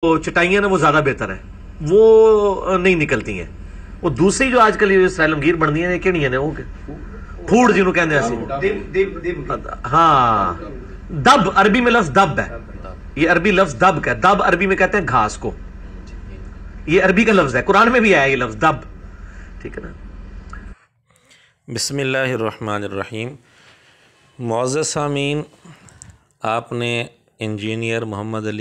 वो चटाइयाँ ना वो ज़्यादा बेहतर है, वो नहीं निकलती हैं। वो दूसरी जो आजकल ये सैलमगीर बनती है कि नहीं है वो फूड जिन्हों कहते हैं। हाँ, दब अरबी में लफ्ज दब है, ये अरबी लफ्ज दब का है। दब अरबी में कहते हैं घास को, ये अरबी का लफ्ज है, कुरान में भी आया ये लफ्ज दब, ठीक है ना। बिस्मिल्लाहिर्रहमानिर्रहीम। मुअज़्ज़ज़ सामीन, आपने इंजीनियर मोहम्मद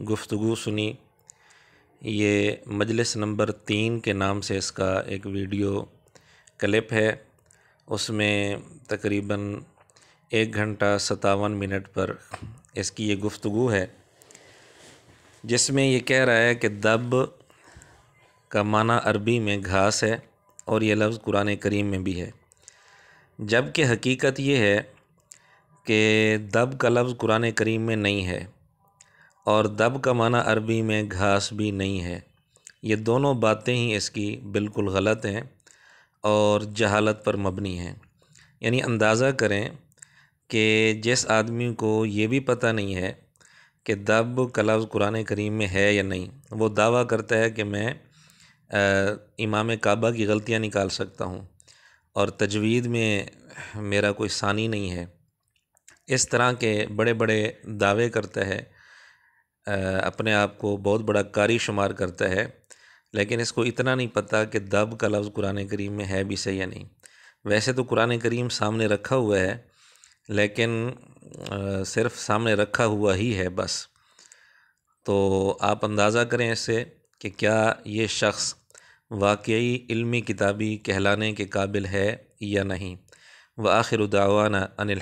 गुफ्तगू सुनी। ये मजलिस नंबर 3 के नाम से इसका एक वीडियो क्लिप है। उसमें तकरीबन 1 घंटा 57 मिनट पर इसकी ये गुफ्तगू है, जिसमें ये कह रहा है कि दब का माना अरबी में घास है और ये लफ्ज़ कुरान करीम में भी है, जबकि हकीकत ये है कि दब का लफ्ज़ कुरान करीम में नहीं है और दब का माना अरबी में घास भी नहीं है। ये दोनों बातें ही इसकी बिल्कुल गलत हैं और जहालत पर मबनी हैं। यानी अंदाज़ा करें कि जिस आदमी को ये भी पता नहीं है कि दब का लफ्ज़ कुरान करीम में है या नहीं, वो दावा करता है कि मैं इमाम काबा की गलतियाँ निकाल सकता हूँ और तजवीद में मेरा कोई सानी नहीं है। इस तरह के बड़े बड़े दावे करता है, अपने आप को बहुत बड़ा कारी शुमार करता है, लेकिन इसको इतना नहीं पता कि दब का लफ्ज़ कुरान करीम में है भी सही या नहीं। वैसे तो कुरान करीम सामने रखा हुआ है, लेकिन सिर्फ़ सामने रखा हुआ ही है बस। तो आप अंदाज़ा करें इससे कि क्या ये शख्स वाकई इल्मी किताबी कहलाने के काबिल है या नहीं। व आखिर दावाना अनिल